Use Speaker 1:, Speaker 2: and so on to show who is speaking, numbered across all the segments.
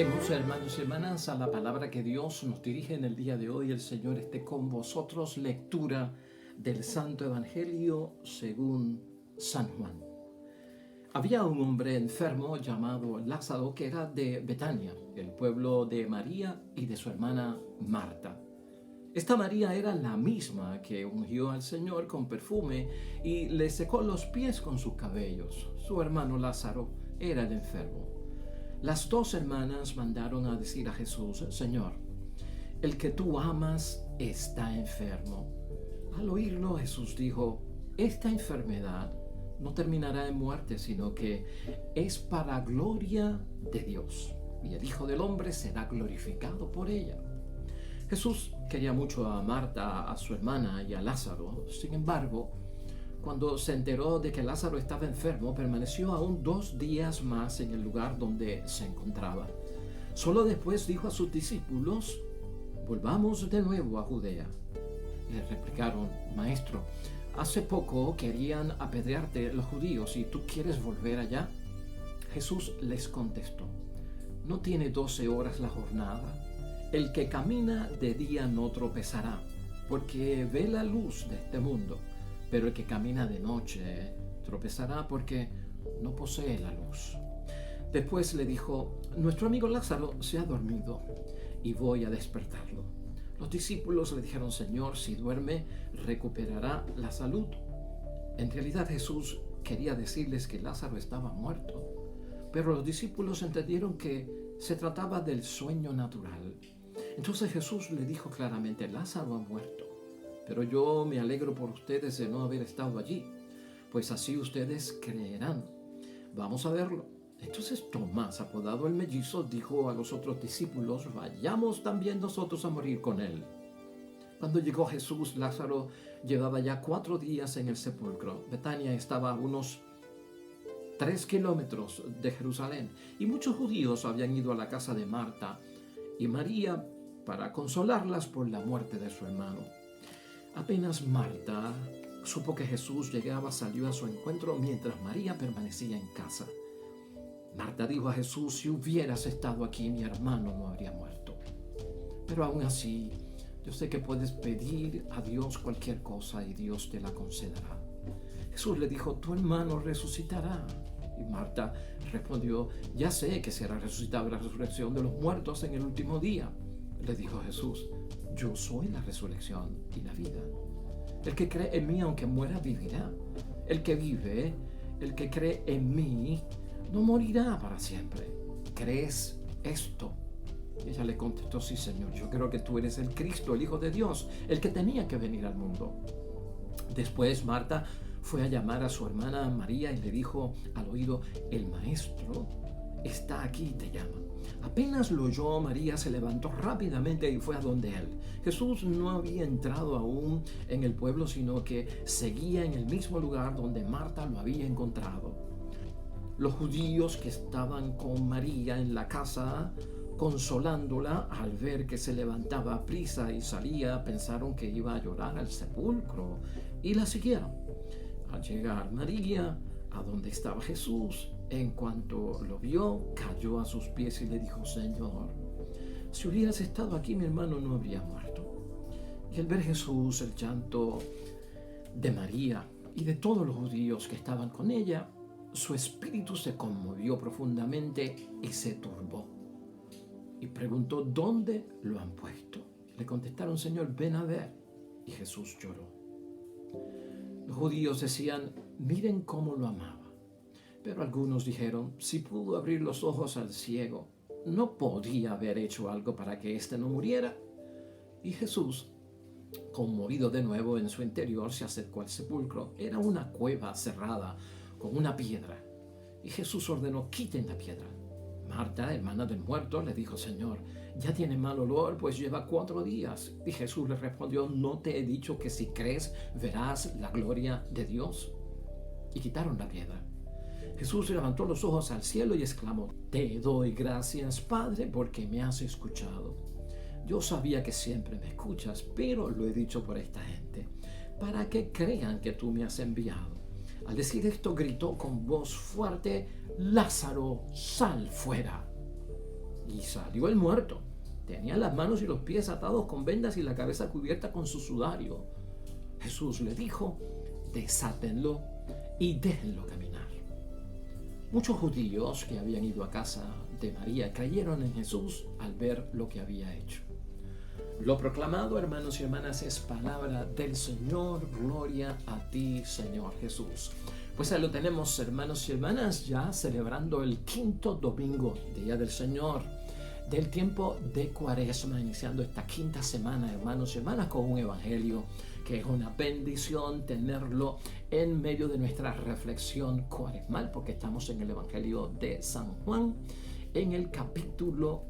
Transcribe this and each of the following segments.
Speaker 1: Pasemos, hermanos y hermanas, a la palabra que Dios nos dirige en el día de hoy. El Señor esté con vosotros. Lectura del Santo Evangelio según San Juan. Había un hombre enfermo llamado Lázaro que era de Betania, el pueblo de María y de su hermana Marta. Esta María era la misma que ungió al Señor con perfume y le secó los pies con sus cabellos. Su hermano Lázaro era el enfermo. Las dos hermanas mandaron a decir a Jesús: Señor, el que tú amas está enfermo. Al oírlo, Jesús dijo: esta enfermedad no terminará en muerte, sino que es para gloria de Dios, y el Hijo del Hombre será glorificado por ella. Jesús quería mucho a Marta, a su hermana y a Lázaro. Sin embargo, cuando se enteró de que Lázaro estaba enfermo, permaneció aún 2 días más en el lugar donde se encontraba. Solo después dijo a sus discípulos: volvamos de nuevo a Judea. Le replicaron: Maestro, hace poco querían apedrearte los judíos y tú quieres volver allá. Jesús les contestó: ¿no tiene 12 horas la jornada? El que camina de día no tropezará, porque ve la luz de este mundo. Pero el que camina de noche tropezará porque no posee la luz. Después le dijo: nuestro amigo Lázaro se ha dormido y voy a despertarlo. Los discípulos le dijeron: Señor, si duerme, recuperará la salud. En realidad Jesús quería decirles que Lázaro estaba muerto, pero los discípulos entendieron que se trataba del sueño natural. Entonces Jesús le dijo claramente: Lázaro ha muerto, pero yo me alegro por ustedes de no haber estado allí, pues así ustedes creerán. Vamos a verlo. Entonces Tomás, apodado el mellizo, dijo a los otros discípulos: vayamos también nosotros a morir con él. Cuando llegó Jesús, Lázaro llevaba ya 4 días en el sepulcro. Betania estaba a unos 3 kilómetros de Jerusalén, y muchos judíos habían ido a la casa de Marta y María para consolarlas por la muerte de su hermano. Apenas Marta supo que Jesús llegaba, salió a su encuentro mientras María permanecía en casa. Marta dijo a Jesús: si hubieras estado aquí, mi hermano no habría muerto. Pero aún así, yo sé que puedes pedir a Dios cualquier cosa y Dios te la concederá. Jesús le dijo: tu hermano resucitará. Y Marta respondió: ya sé que será resucitado en la resurrección de los muertos en el último día. Le dijo Jesús: yo soy la resurrección y la vida. El que cree en mí, aunque muera, vivirá. El que vive, el que cree en mí, no morirá para siempre. ¿Crees esto? Ella le contestó: sí, Señor, yo creo que tú eres el Cristo, el Hijo de Dios, el que tenía que venir al mundo. Después Marta fue a llamar a su hermana María y le dijo al oído: el Maestro está aquí y te llama. Apenas lo oyó, María se levantó rápidamente y fue a donde él. Jesús no había entrado aún en el pueblo, sino que seguía en el mismo lugar donde Marta lo había encontrado. Los judíos que estaban con María en la casa, consolándola, al ver que se levantaba a prisa y salía, pensaron que iba a llorar al sepulcro y la siguieron. Al llegar María a donde estaba Jesús, en cuanto lo vio, cayó a sus pies y le dijo: Señor, si hubieras estado aquí, mi hermano no habría muerto. Y al ver Jesús el llanto de María y de todos los judíos que estaban con ella, su espíritu se conmovió profundamente y se turbó. Y preguntó: ¿dónde lo han puesto? Le contestaron: Señor, ven a ver. Y Jesús lloró. Los judíos decían: miren cómo lo amaba. Pero algunos dijeron: si pudo abrir los ojos al ciego, ¿no podía haber hecho algo para que éste no muriera? Y Jesús, conmovido de nuevo en su interior, se acercó al sepulcro. Era una cueva cerrada con una piedra. Y Jesús ordenó: quiten la piedra. Marta, hermana del muerto, le dijo: Señor, ya tiene mal olor, pues lleva 4 días. Y Jesús le respondió: ¿no te he dicho que si crees verás la gloria de Dios? Y quitaron la piedra. Jesús levantó los ojos al cielo y exclamó: te doy gracias, Padre, porque me has escuchado. Yo sabía que siempre me escuchas, pero lo he dicho por esta gente, para que crean que tú me has enviado. Al decir esto, gritó con voz fuerte: Lázaro, sal fuera. Y salió el muerto. Tenía las manos y los pies atados con vendas y la cabeza cubierta con su sudario. Jesús le dijo: desátenlo y déjenlo caminar. Muchos judíos que habían ido a casa de María creyeron en Jesús al ver lo que había hecho. Lo proclamado, hermanos y hermanas, es palabra del Señor. Gloria a ti, Señor Jesús. Pues ahí lo tenemos, hermanos y hermanas, ya celebrando el quinto domingo, Día del Señor, del tiempo de Cuaresma, iniciando esta quinta semana, hermanos y hermanas, con un evangelio que es una bendición tenerlo en medio de nuestra reflexión cuaresmal, porque estamos en el evangelio de San Juan, en el capítulo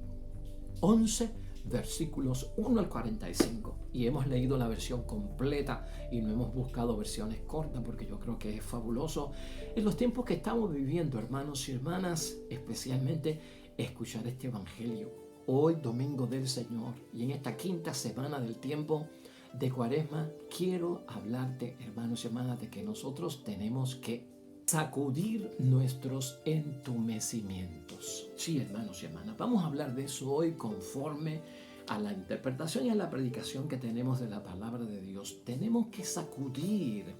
Speaker 1: 11, versículos 1 al 45, y hemos leído la versión completa y no hemos buscado versiones cortas, porque yo creo que es fabuloso en los tiempos que estamos viviendo, hermanos y hermanas, especialmente escuchar este evangelio hoy, domingo del Señor, y en esta quinta semana del tiempo de Cuaresma. Quiero hablarte, hermanos y hermanas, de que nosotros tenemos que sacudir nuestros entumecimientos. Sí, hermanos y hermanas, vamos a hablar de eso hoy conforme a la interpretación y a la predicación que tenemos de la palabra de Dios. Tenemos que sacudir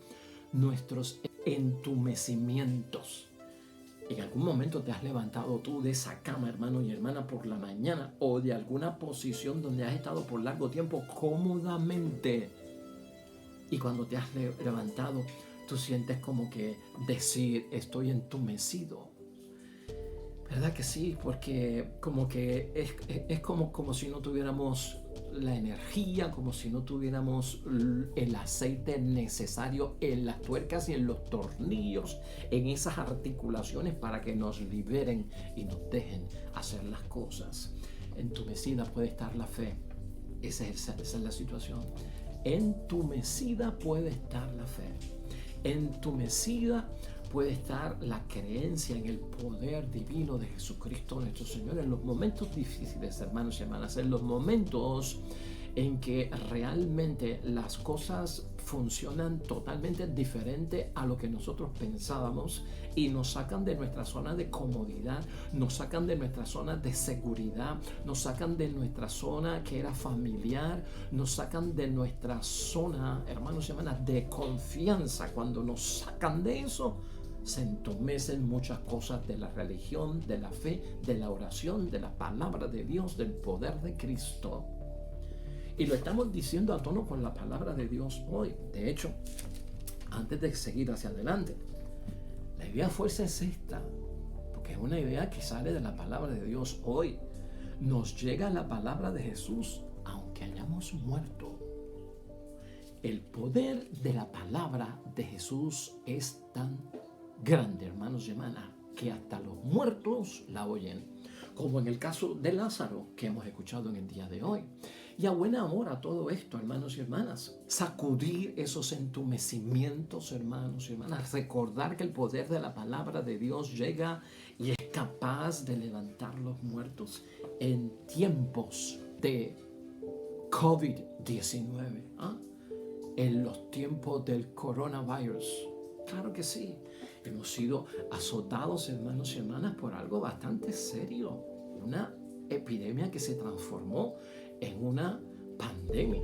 Speaker 1: nuestros entumecimientos. ¿En algún momento te has levantado tú de esa cama, hermano y hermana, por la mañana, o de alguna posición donde has estado por largo tiempo cómodamente? Y cuando te has levantado, tú sientes como que decir: estoy entumecido. ¿Verdad que sí? Porque como que es como si no tuviéramos la energía, como si no tuviéramos el aceite necesario en las tuercas y en los tornillos, en esas articulaciones para que nos liberen y nos dejen hacer las cosas. Entumecida puede estar la fe. Esa es la situación. Entumecida puede estar la fe. Entumecida puede estar la creencia en el poder divino de Jesucristo nuestro Señor en los momentos difíciles, hermanos y hermanas, en los momentos en que realmente las cosas funcionan totalmente diferente a lo que nosotros pensábamos y nos sacan de nuestra zona de comodidad, nos sacan de nuestra zona de seguridad, nos sacan de nuestra zona que era familiar, nos sacan de nuestra zona, hermanos y hermanas, de confianza. Cuando nos sacan de eso, se entumecen muchas cosas de la religión, de la fe, de la oración, de la palabra de Dios, del poder de Cristo. Y lo estamos diciendo a tono con la palabra de Dios hoy. De hecho, antes de seguir hacia adelante, la idea fuerza es esta, porque es una idea que sale de la palabra de Dios hoy. Nos llega la palabra de Jesús aunque hayamos muerto. El poder de la palabra de Jesús es tan grande, hermanos y hermanas, que hasta los muertos la oyen, como en el caso de Lázaro que hemos escuchado en el día de hoy. Y a buena hora todo esto, hermanos y hermanas, sacudir esos entumecimientos, hermanos y hermanas, recordar que el poder de la palabra de Dios llega y es capaz de levantar los muertos en tiempos de COVID-19, en los tiempos del coronavirus. Claro que sí. Hemos sido azotados, hermanos y hermanas, por algo bastante serio. Una epidemia que se transformó en una pandemia.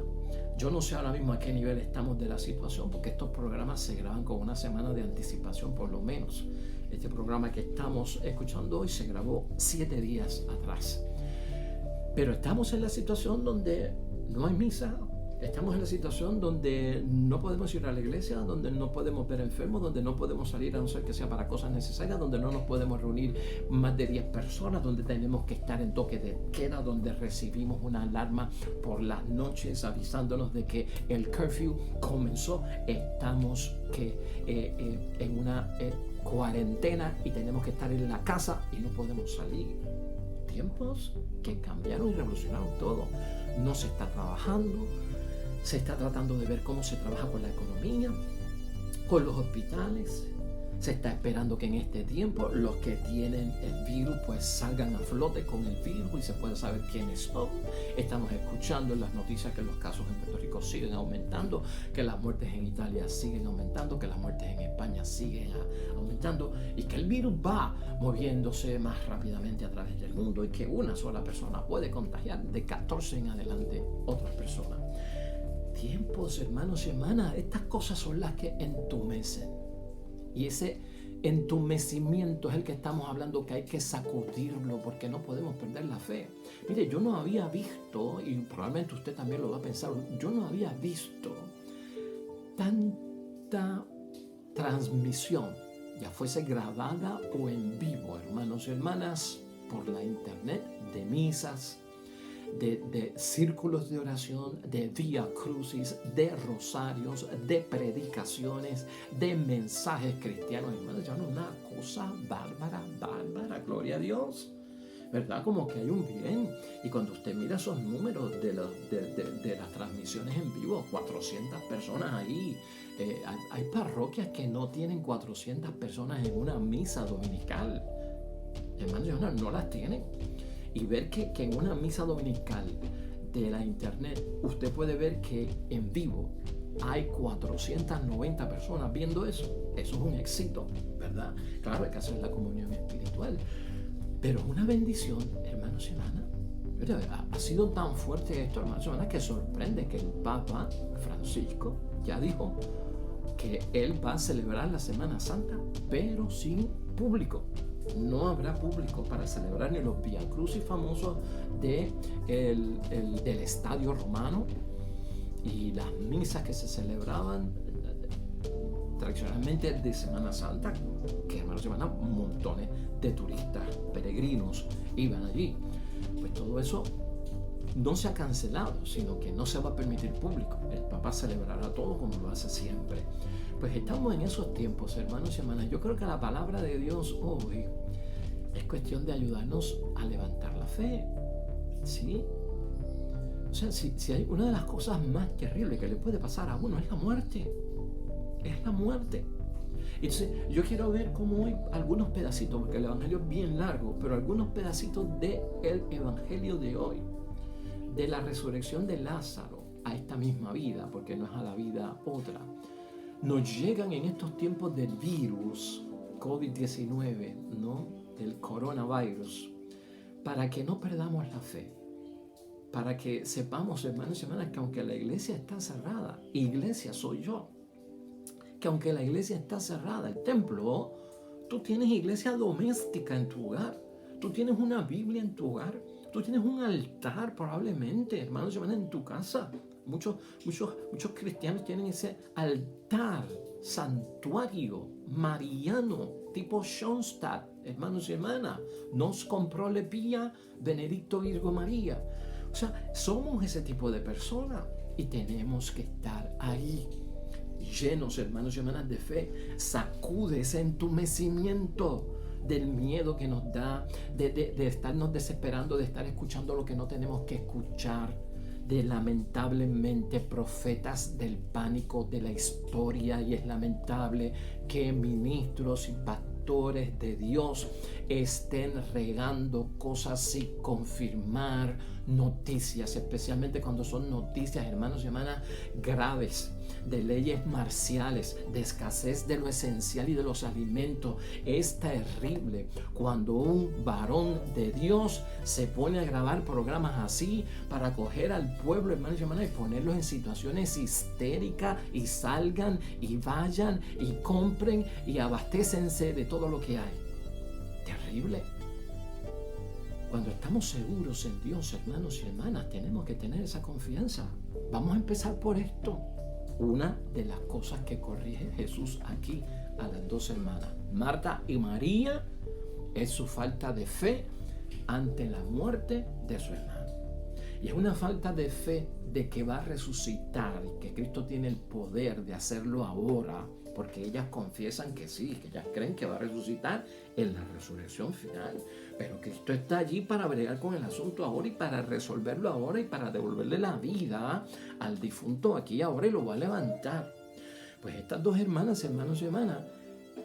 Speaker 1: Yo no sé ahora mismo a qué nivel estamos de la situación, porque estos programas se graban con una semana de anticipación por lo menos. Este programa que estamos escuchando hoy se grabó 7 días atrás. Pero estamos en la situación donde no hay misa. Estamos en la situación donde no podemos ir a la iglesia, donde no podemos ver enfermos, donde no podemos salir a no ser que sea para cosas necesarias, donde no nos podemos reunir más de 10 personas, donde tenemos que estar en toque de queda, donde recibimos una alarma por las noches avisándonos de que el curfew comenzó. Estamos en una cuarentena y tenemos que estar en la casa y no podemos salir. Tiempos que cambiaron y revolucionaron todo. No se está trabajando. Se está tratando de ver cómo se trabaja con la economía, con los hospitales. Se está esperando que en este tiempo los que tienen el virus pues salgan a flote con el virus y se pueda saber quiénes son. Estamos escuchando en las noticias que los casos en Puerto Rico siguen aumentando, que las muertes en Italia siguen aumentando, que las muertes en España siguen aumentando y que el virus va moviéndose más rápidamente a través del mundo y que una sola persona puede contagiar de 14 en adelante otras personas. Tiempos, hermanos y hermanas, estas cosas son las que entumecen. Y ese entumecimiento es el que estamos hablando, que hay que sacudirlo porque no podemos perder la fe. Mire, yo no había visto, y probablemente usted también lo va a pensar, yo no había visto tanta transmisión, ya fuese grabada o en vivo, hermanos y hermanas, por la internet, de misas, de círculos de oración, de vía crucis, de rosarios, de predicaciones, de mensajes cristianos. Hermanos, ya no es una cosa bárbara, gloria a Dios, ¿verdad? Como que hay un bien. Y cuando usted mira esos números de las transmisiones en vivo, 400 personas ahí. Hay parroquias que no tienen 400 personas en una misa dominical. Hermanos, no las tienen. Y ver que en una misa dominical de la internet usted puede ver que en vivo hay 490 personas viendo eso. Eso es un éxito, ¿verdad? Claro, hay que hacer la comunión espiritual. Pero es una bendición, hermanos y hermanas. Ha sido tan fuerte esto, hermanos y hermanas, que sorprende que el Papa Francisco ya dijo que él va a celebrar la Semana Santa, pero sin público. No habrá público para celebrar ni los Via Crucis famosos del Estadio Romano y las misas que se celebraban tradicionalmente de Semana Santa, que hermanos y hermanas, montones de turistas, peregrinos iban allí. Pues todo eso no se ha cancelado, sino que no se va a permitir público. El Papa celebrará todo como lo hace siempre. Pues estamos en esos tiempos, hermanos y hermanas. Yo creo que la palabra de Dios hoy es cuestión de ayudarnos a levantar la fe, ¿sí? O sea, si hay una de las cosas más terribles que le puede pasar a uno es la muerte. Es la muerte. Entonces, yo quiero ver cómo hoy algunos pedacitos, porque el Evangelio es bien largo, pero algunos pedacitos del Evangelio de hoy, de la resurrección de Lázaro a esta misma vida, porque no es a la vida otra, nos llegan en estos tiempos del virus COVID-19, ¿no? Del coronavirus, para que no perdamos la fe, para que sepamos, hermanos y hermanas, que aunque la iglesia está cerrada, iglesia soy yo, que aunque la iglesia está cerrada, el templo, tú tienes iglesia doméstica en tu hogar, tú tienes una Biblia en tu hogar, tú tienes un altar probablemente, hermanos y hermanas, en tu casa. Muchos cristianos tienen ese altar, santuario mariano, tipo Schoenstatt, hermanos y hermanas. Nos compró le pía Benedicto Virgo María. O sea, somos ese tipo de personas y tenemos que estar ahí, llenos, hermanos y hermanas, de fe. Sacude ese entumecimiento del miedo que nos da, de estarnos desesperando, de estar escuchando lo que no tenemos que escuchar, de lamentablemente profetas del pánico de la historia. Y es lamentable que ministros y pastores de Dios estén regando cosas sin confirmar noticias, especialmente cuando son noticias, hermanos y hermanas, graves, de leyes marciales, de escasez de lo esencial y de los alimentos. Es terrible cuando un varón de Dios se pone a grabar programas así para coger al pueblo, hermanos y hermanas, y ponerlos en situaciones histéricas, y salgan y vayan y compren y abastécense de todo lo que hay. Terrible. Cuando estamos seguros en Dios, hermanos y hermanas, tenemos que tener esa confianza. Vamos a empezar por esto. Una de las cosas que corrige Jesús aquí a las dos hermanas, Marta y María, es su falta de fe ante la muerte de su hermano. Y es una falta de fe de que va a resucitar y que Cristo tiene el poder de hacerlo ahora, porque ellas confiesan que sí, que ellas creen que va a resucitar en la resurrección final. Pero Cristo está allí para bregar con el asunto ahora y para resolverlo ahora y para devolverle la vida al difunto aquí ahora, y lo va a levantar. Pues estas dos hermanas, hermanos y hermanas,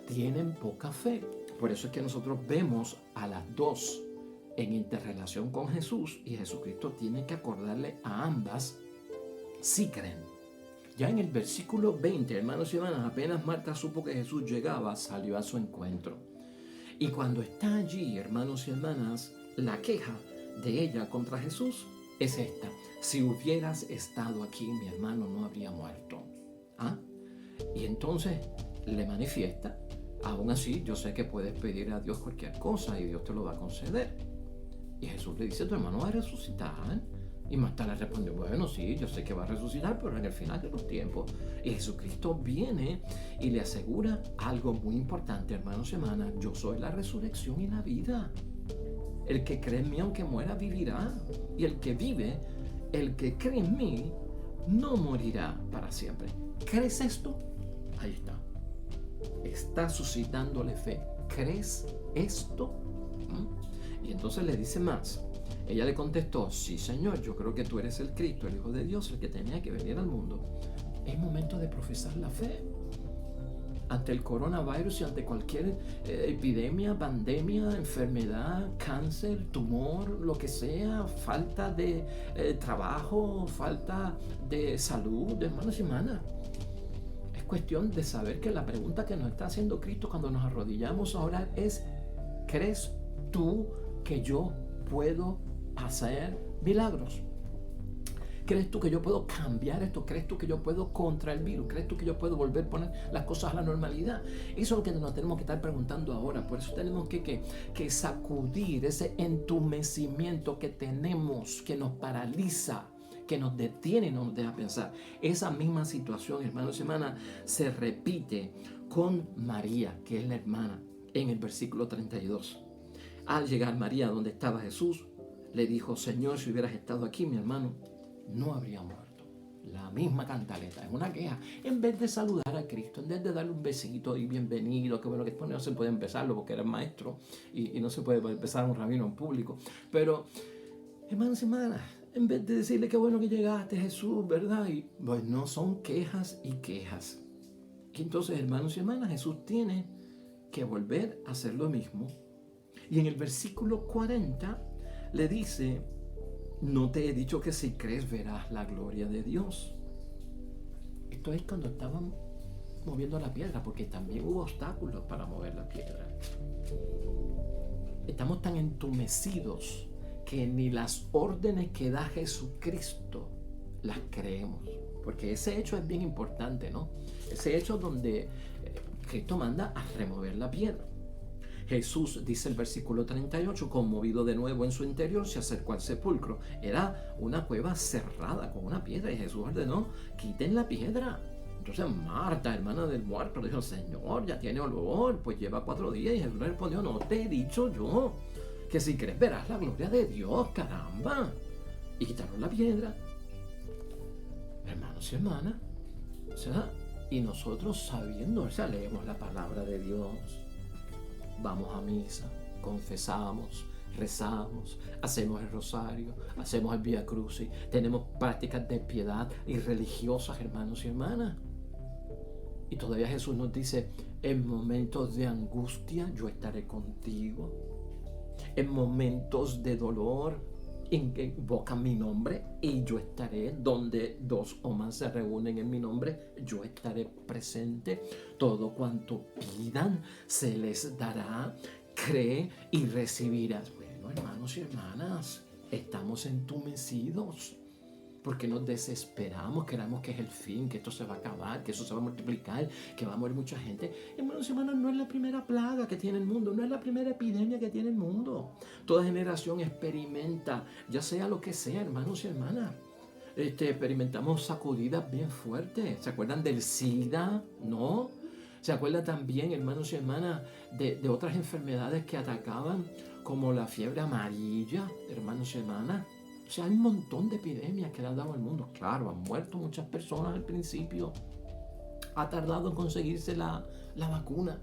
Speaker 1: tienen poca fe. Por eso es que nosotros vemos a las dos en interrelación con Jesús y Jesucristo tiene que acordarle a ambas si creen. Ya en el versículo 20, hermanos y hermanas, apenas Marta supo que Jesús llegaba, salió a su encuentro. Y cuando está allí, hermanos y hermanas, la queja de ella contra Jesús es esta: si hubieras estado aquí, mi hermano no habría muerto. ¿Ah? Y entonces le manifiesta: aún así, yo sé que puedes pedir a Dios cualquier cosa y Dios te lo va a conceder. Y Jesús le dice: tu hermano va a resucitar. Y Marta le respondió: bueno, sí, yo sé que va a resucitar, pero en el final de los tiempos. Y Jesucristo viene y le asegura algo muy importante, hermanos y hermanas: yo soy la resurrección y la vida. El que cree en mí, aunque muera, vivirá. Y el que vive, el que cree en mí, no morirá para siempre. ¿Crees esto? Ahí está. Está suscitándole fe. ¿Crees esto? Y entonces le dice más. Ella le contestó: sí, Señor, yo creo que tú eres el Cristo, el Hijo de Dios, el que tenía que venir al mundo. Es momento de profesar la fe. Ante el coronavirus y ante cualquier epidemia, pandemia, enfermedad, cáncer, tumor, lo que sea, falta de trabajo, falta de salud, hermanos y hermanas. Es cuestión de saber que la pregunta que nos está haciendo Cristo cuando nos arrodillamos a orar es: ¿crees tú que yo puedo hacer milagros? ¿Crees tú que yo puedo cambiar esto? ¿Crees tú que yo puedo contra el virus? ¿Crees tú que yo puedo volver a poner las cosas a la normalidad? Eso es lo que nos tenemos que estar preguntando ahora. Por eso tenemos que sacudir ese entumecimiento que tenemos, que nos paraliza, que nos detiene y no nos deja pensar. Esa misma situación, hermanos y hermanas, se repite con María, que es la hermana, en el versículo 32. Al llegar María donde estaba Jesús, le dijo: Señor, si hubieras estado aquí, mi hermano no habría muerto. La misma cantaleta, es una queja. En vez de saludar a Cristo, en vez de darle un besito y bienvenido, que bueno, que no se puede empezarlo porque era maestro y no se puede empezar un rabino en público. Pero, hermanos y hermanas, en vez de decirle qué bueno que llegaste, Jesús, ¿verdad? Y pues no, son quejas y quejas. Y entonces, hermanos y hermanas, Jesús tiene que volver a hacer lo mismo. Y en el versículo 40 le dice: no te he dicho que si crees verás la gloria de Dios. Esto es cuando estaban moviendo la piedra, porque también hubo obstáculos para mover la piedra. Estamos tan entumecidos que ni las órdenes que da Jesucristo las creemos. Porque ese hecho es bien importante, ¿no? Ese hecho donde Cristo manda a remover la piedra. Jesús, dice el versículo 38, conmovido de nuevo en su interior, se acercó al sepulcro. Era una cueva cerrada con una piedra y Jesús ordenó: quiten la piedra. Entonces Marta, hermana del muerto, le dijo: Señor, ya tiene olor, pues lleva 4 días. Y Jesús le respondió: no te he dicho yo que si crees verás la gloria de Dios, caramba. Y quitaron la piedra. Hermanos y hermanas, o sea, y nosotros sabiendo, o sea, leemos la palabra de Dios, vamos a misa, confesamos, rezamos, hacemos el rosario, hacemos el Vía Crucis, tenemos prácticas de piedad y religiosas, hermanos y hermanas. Y todavía Jesús nos dice: en momentos de angustia yo estaré contigo. En momentos de dolor invocan mi nombre y yo estaré. Donde 2 o más se reúnen en mi nombre, yo estaré presente. Todo cuanto pidan se les dará. Cree y recibirás. Bueno, hermanos y hermanas, estamos entumecidos porque nos desesperamos, creemos que es el fin, que esto se va a acabar, que eso se va a multiplicar, que va a morir mucha gente. Hermanos y hermanas, no es la primera plaga que tiene el mundo, no es la primera epidemia que tiene el mundo. Toda generación experimenta, ya sea lo que sea, hermanos y hermanas. Experimentamos sacudidas bien fuertes. ¿Se acuerdan del SIDA? ¿No? ¿Se acuerdan también, hermanos y hermanas, de otras enfermedades que atacaban, como la fiebre amarilla, hermanos y hermanas? O sea, hay un montón de epidemias que le han dado al mundo. Claro, han muerto muchas personas al principio. Ha tardado en conseguirse la vacuna,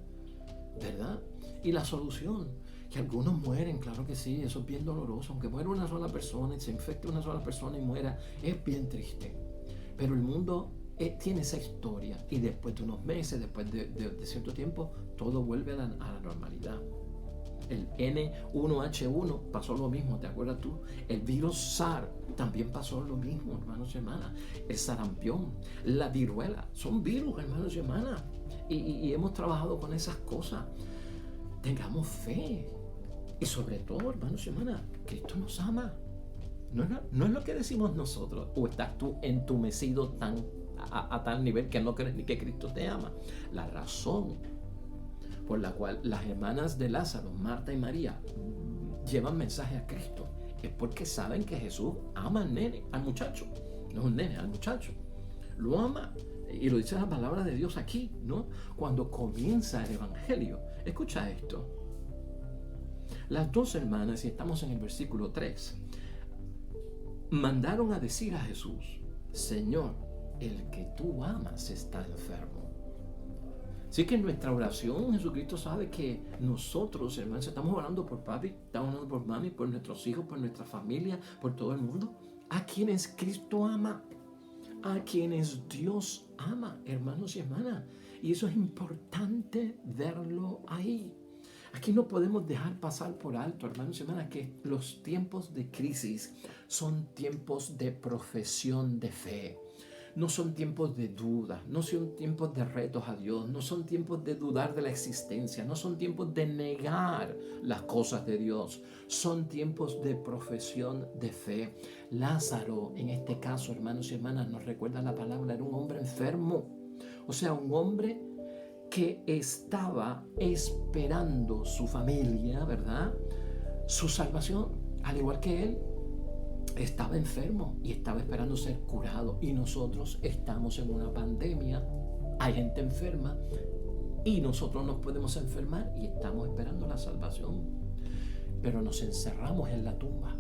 Speaker 1: ¿verdad? Y la solución, que algunos mueren, claro que sí, eso es bien doloroso. Aunque muera una sola persona y se infecte una sola persona y muera, es bien triste. Pero el mundo tiene esa historia, y después de unos meses, después de cierto tiempo, todo vuelve a la normalidad. El N1H1 pasó lo mismo, ¿te acuerdas tú? El virus SARS también pasó lo mismo, hermanos y hermanas. El sarampión, la viruela, son virus, hermanos y hermanas. Y hemos trabajado con esas cosas. Tengamos fe. Y sobre todo, hermanos y hermanas, Cristo nos ama. No es lo que decimos nosotros. O estás tú entumecido a tal nivel que no crees ni que Cristo te ama. La razón por la cual las hermanas de Lázaro, Marta y María, llevan mensaje a Cristo es porque saben que Jesús ama al nene, al muchacho. No es un nene, al muchacho. Lo ama. Y lo dice la palabra de Dios aquí, ¿no? Cuando comienza el Evangelio. Escucha esto. Las dos hermanas, y estamos en el versículo 3, mandaron a decir a Jesús: Señor, el que tú amas está enfermo. Así que en nuestra oración, Jesucristo sabe que nosotros, hermanos, estamos orando por papi, estamos orando por mami, por nuestros hijos, por nuestra familia, por todo el mundo, a quienes Cristo ama, a quienes Dios ama, hermanos y hermanas. Y eso es importante verlo ahí. Aquí no podemos dejar pasar por alto, hermanos y hermanas, que los tiempos de crisis son tiempos de profesión de fe. No son tiempos de duda, no son tiempos de retos a Dios, no son tiempos de dudar de la existencia, no son tiempos de negar las cosas de Dios, son tiempos de profesión de fe. Lázaro, en este caso, hermanos y hermanas, nos recuerda la palabra, era un hombre enfermo, o sea, un hombre que estaba esperando su familia, ¿verdad? Su salvación, al igual que él. Estaba enfermo y estaba esperando ser curado. Y nosotros estamos en una pandemia, hay gente enferma y nosotros nos podemos enfermar y estamos esperando la salvación. Pero nos encerramos en la tumba.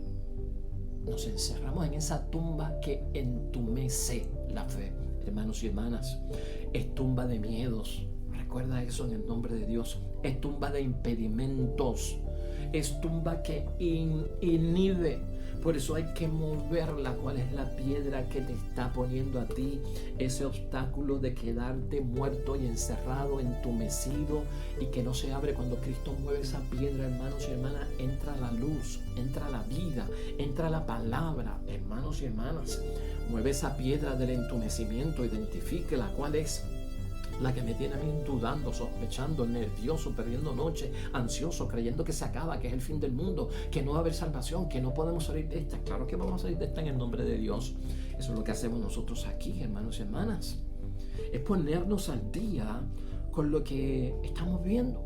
Speaker 1: Nos encerramos en esa tumba que entumece la fe, hermanos y hermanas. Es tumba de miedos. Recuerda eso en el nombre de Dios. Es tumba de impedimentos. Es tumba que inhibe. Por eso hay que moverla. ¿Cuál es la piedra que te está poniendo a ti ese obstáculo de quedarte muerto y encerrado, entumecido, y que no se abre? Cuando Cristo mueve esa piedra, hermanos y hermanas, entra la luz, entra la vida, entra la palabra, hermanos y hermanas. Mueve esa piedra del entumecimiento, identifíquela. ¿Cuál es? La que me tiene a mí dudando, sospechando, nervioso, perdiendo noche, ansioso, creyendo que se acaba, que es el fin del mundo, que no va a haber salvación, que no podemos salir de esta. Claro que vamos a salir de esta en el nombre de Dios. Eso es lo que hacemos nosotros aquí, hermanos y hermanas. Es ponernos al día con lo que estamos viendo.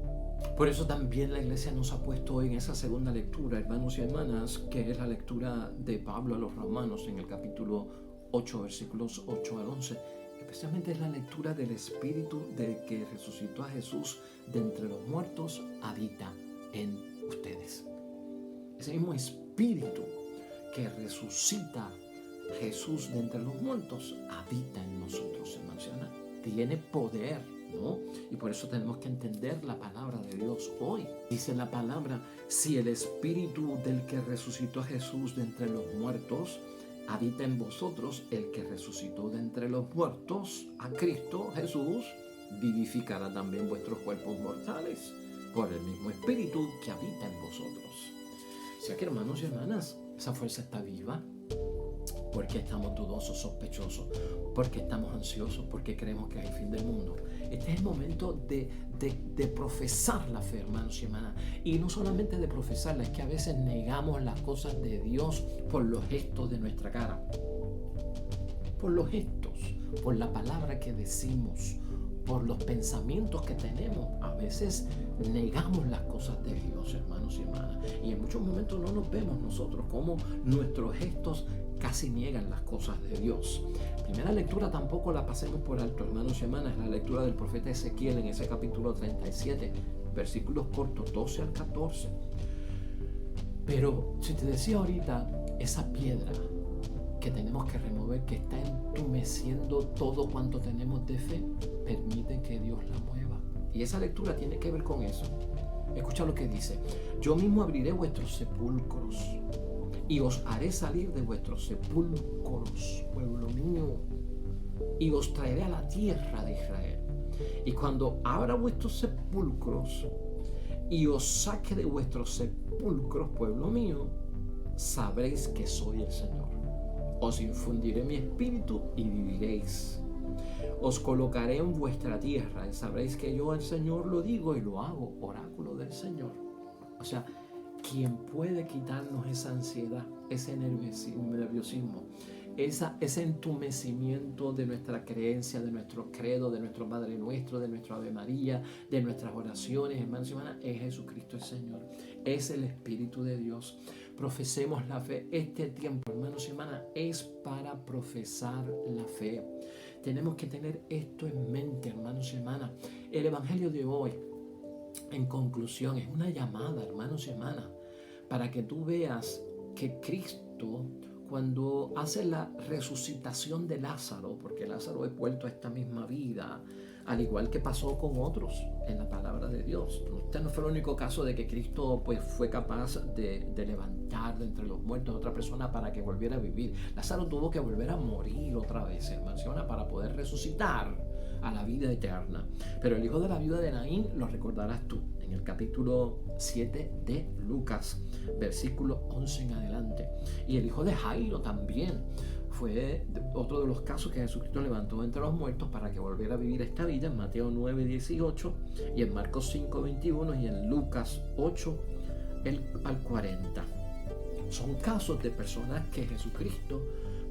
Speaker 1: Por eso también la iglesia nos ha puesto en esa segunda lectura, hermanos y hermanas, que es la lectura de Pablo a los Romanos en el capítulo 8, versículos 8 al 11. Especialmente es la lectura del Espíritu del que resucitó a Jesús de entre los muertos, habita en ustedes. Ese mismo Espíritu que resucita a Jesús de entre los muertos, habita en nosotros, hermanos y hermanas. Tiene poder, ¿no? Y por eso tenemos que entender la palabra de Dios hoy. Dice la palabra: si el Espíritu del que resucitó a Jesús de entre los muertos habita en vosotros, el que resucitó de entre los muertos a Cristo Jesús vivificará también vuestros cuerpos mortales por el mismo Espíritu que habita en vosotros. O sea que, hermanos y hermanas, esa fuerza está viva. Porque estamos dudosos, sospechosos, porque estamos ansiosos, porque creemos que hay fin del mundo. Este es el momento de profesar la fe, hermanos y hermanas. Y no solamente de profesarla, es que a veces negamos las cosas de Dios por los gestos de nuestra cara. Por los gestos, por la palabra que decimos, por los pensamientos que tenemos. A veces negamos las cosas de Dios, hermanos y hermanas. Y en muchos momentos no nos vemos nosotros como nuestros gestos casi niegan las cosas de Dios. Primera lectura tampoco la pasemos por alto, hermanos y hermanas, la lectura del profeta Ezequiel en ese capítulo 37, versículos cortos 12 al 14. Pero si te decía ahorita, esa piedra que tenemos que remover, que está entumeciendo todo cuanto tenemos de fe, permite que Dios la mueva. Y esa lectura tiene que ver con eso. Escucha lo que dice: yo mismo abriré vuestros sepulcros y os haré salir de vuestros sepulcros, pueblo mío. y os traeré a la tierra de Israel. Y cuando abra vuestros sepulcros y os saque de vuestros sepulcros, pueblo mío, sabréis que soy el Señor. Os infundiré mi espíritu y viviréis. Os colocaré en vuestra tierra y sabréis que yo, el Señor, lo digo y lo hago, oráculo del Señor. O sea, ¿quién puede quitarnos esa ansiedad, ese nerviosismo, ese entumecimiento de nuestra creencia, de nuestro credo, de nuestro Padre Nuestro, de nuestra Ave María, de nuestras oraciones, hermanos y hermanas? Es Jesucristo el Señor, es el Espíritu de Dios. Profesemos la fe. Este tiempo, hermanos y hermanas, es para profesar la fe. Tenemos que tener esto en mente, hermanos y hermanas. El Evangelio de hoy, en conclusión, es una llamada, hermanos y hermanas, para que tú veas que Cristo, cuando hace la resucitación de Lázaro, porque Lázaro es vuelto a esta misma vida, al igual que pasó con otros en la palabra de Dios. Este no fue el único caso de que Cristo pues, fue capaz de levantar de entre los muertos a otra persona para que volviera a vivir. Lázaro tuvo que volver a morir otra vez, hermanos, para poder resucitar a la vida eterna. Pero el hijo de la viuda de Naín lo recordarás tú en el capítulo 7 de Lucas, versículo 11 en adelante. Y el hijo de Jairo también fue otro de los casos que Jesucristo levantó entre los muertos para que volviera a vivir esta vida, en Mateo 9, 18 y en Marcos 5, 21 y en Lucas 8 al 40. Son casos de personas que Jesucristo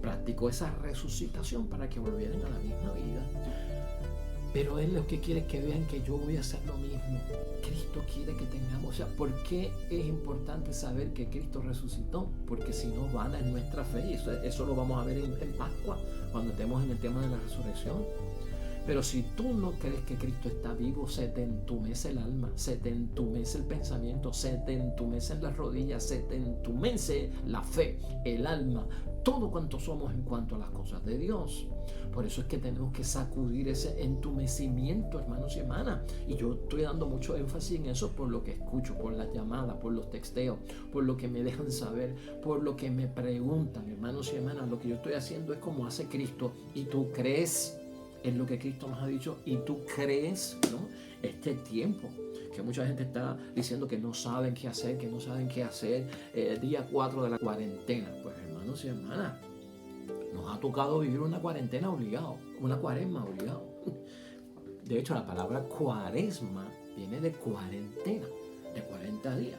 Speaker 1: practicó esa resucitación para que volvieran a la misma vida. Pero Él lo que quiere es que vean que yo voy a hacer lo mismo. Cristo quiere que tengamos, o sea, ¿por qué es importante saber que Cristo resucitó? Porque si no, vana es nuestra fe, y eso lo vamos a ver en Pascua, cuando estemos en el tema de la resurrección. Pero si tú no crees que Cristo está vivo, se te entumece el alma, se te entumece el pensamiento, se te entumecen las rodillas, se te entumece la fe, el alma, todo cuanto somos en cuanto a las cosas de Dios. Por eso es que tenemos que sacudir ese entumecimiento, hermanos y hermanas. Y yo estoy dando mucho énfasis en eso por lo que escucho, por las llamadas, por los texteos, por lo que me dejan saber, por lo que me preguntan, hermanos y hermanas. Lo que yo estoy haciendo es como hace Cristo. Y tú crees en lo que Cristo nos ha dicho y tú crees, ¿no? Este tiempo que mucha gente está diciendo que no saben qué hacer, día 4 de la cuarentena. Pues hermanos y hermanas, nos ha tocado vivir una cuarentena obligado, una cuaresma obligado. De hecho, la palabra cuaresma viene de cuarentena, de 40 días.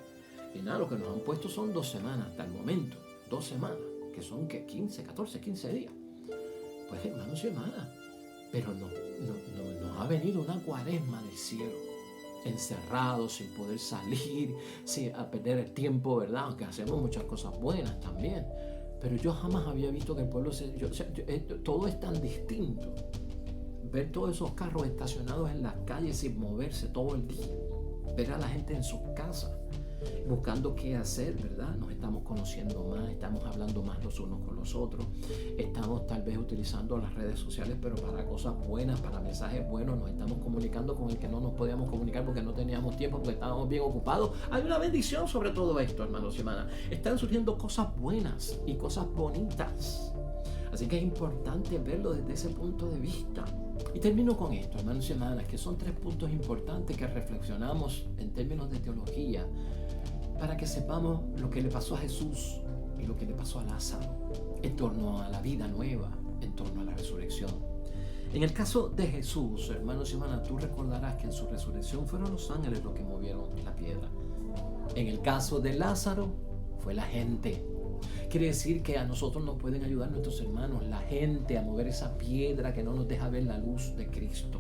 Speaker 1: Y nada, lo que nos han puesto son 2 semanas hasta el momento, 2 semanas, que son que 15, 14, 15 días. Pues hermanos y hermanas, pero nos ha venido una cuaresma del cielo, encerrados, sin poder salir, sin a perder el tiempo, ¿verdad? Aunque hacemos muchas cosas buenas también. Pero yo jamás había visto que el pueblo todo es tan distinto. Ver todos esos carros estacionados en las calles sin moverse todo el día. Ver a la gente en sus casas buscando qué hacer, ¿verdad? Nos estamos conociendo más, estamos hablando más los unos con los otros, estamos tal vez utilizando las redes sociales, pero para cosas buenas, para mensajes buenos, nos estamos comunicando con el que no nos podíamos comunicar porque no teníamos tiempo, porque estábamos bien ocupados. Hay una bendición sobre todo esto, hermanos y hermanas. Están surgiendo cosas buenas y cosas bonitas. Así que es importante verlo desde ese punto de vista. Y termino con esto, hermanos y hermanas, que son 3 puntos importantes que reflexionamos en términos de teología para que sepamos lo que le pasó a Jesús y lo que le pasó a Lázaro en torno a la vida nueva, en torno a la resurrección. En el caso de Jesús, hermanos y hermanas, tú recordarás que en su resurrección fueron los ángeles los que movieron la piedra. En el caso de Lázaro, fue la gente. Quiere decir que a nosotros nos pueden ayudar nuestros hermanos, la gente, a mover esa piedra que no nos deja ver la luz de Cristo.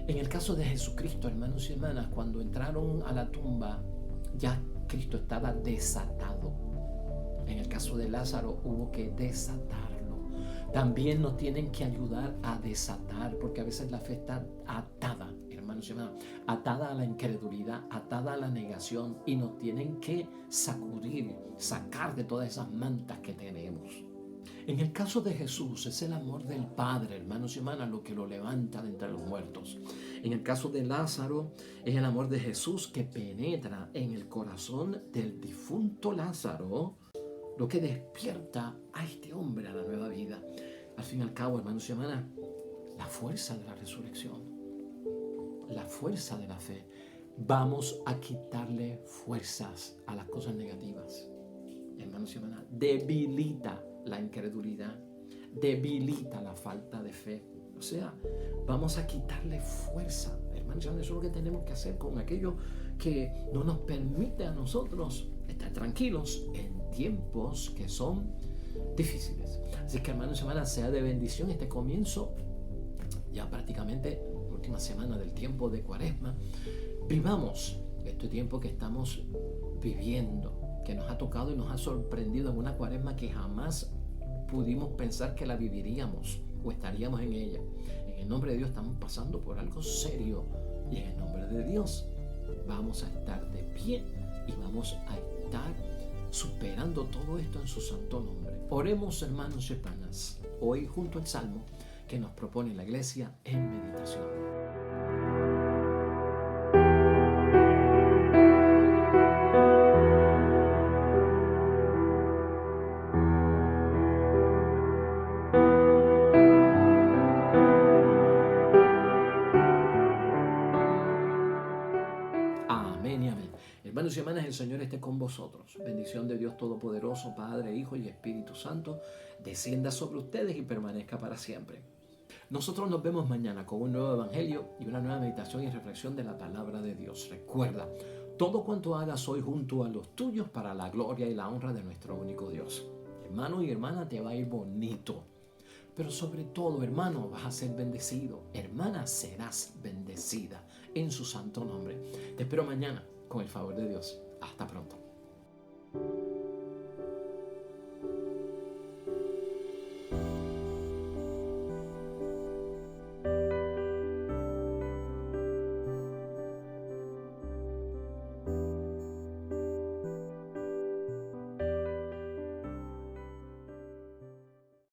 Speaker 1: En el caso de Jesucristo, hermanos y hermanas, cuando entraron a la tumba, ya Cristo estaba desatado. En el caso de Lázaro hubo que desatarlo. También nos tienen que ayudar a desatar, porque a veces la fe está atada, hermanos y hermanas, atada a la incredulidad, atada a la negación, y nos tienen que sacudir, sacar de todas esas mantas que tenemos. En el caso de Jesús es el amor del Padre, hermanos y hermanas, lo que lo levanta de entre los muertos. En el caso de Lázaro es el amor de Jesús que penetra en el corazón del difunto Lázaro, lo que despierta a este hombre a la nueva vida. Al fin y al cabo, hermanos y hermanas, la fuerza de la resurrección, la fuerza de la fe. Vamos a quitarle fuerzas a las cosas negativas. Hermanos y hermanas, debilita la incredulidad, debilita la falta de fe. O sea, vamos a quitarle fuerza. Hermanos y hermanas, eso es lo que tenemos que hacer con aquello que no nos permite a nosotros estar tranquilos en tiempos que son difíciles. Así que, hermanos y hermanas, sea de bendición este comienzo, ya prácticamente última semana del tiempo de Cuaresma. Vivamos este tiempo que estamos viviendo, que nos ha tocado y nos ha sorprendido en una Cuaresma que jamás pudimos pensar que la viviríamos o estaríamos en ella. En el nombre de Dios estamos pasando por algo serio y en el nombre de Dios vamos a estar de pie y vamos a estar superando todo esto en su santo nombre. Oremos, hermanos y hermanas, hoy junto al Salmo que nos propone la Iglesia en meditación. Amén y amén. Hermanos y hermanas, el Señor esté con vosotros. Bendición de Dios Todopoderoso, Padre, Hijo y Espíritu Santo, descienda sobre ustedes y permanezca para siempre. Nosotros nos vemos mañana con un nuevo evangelio y una nueva meditación y reflexión de la palabra de Dios. Recuerda, todo cuanto hagas hoy junto a los tuyos para la gloria y la honra de nuestro único Dios. Hermano y hermana, te va a ir bonito. Pero sobre todo, hermano, vas a ser bendecido. Hermana, serás bendecida en su santo nombre. Te espero mañana con el favor de Dios. Hasta pronto.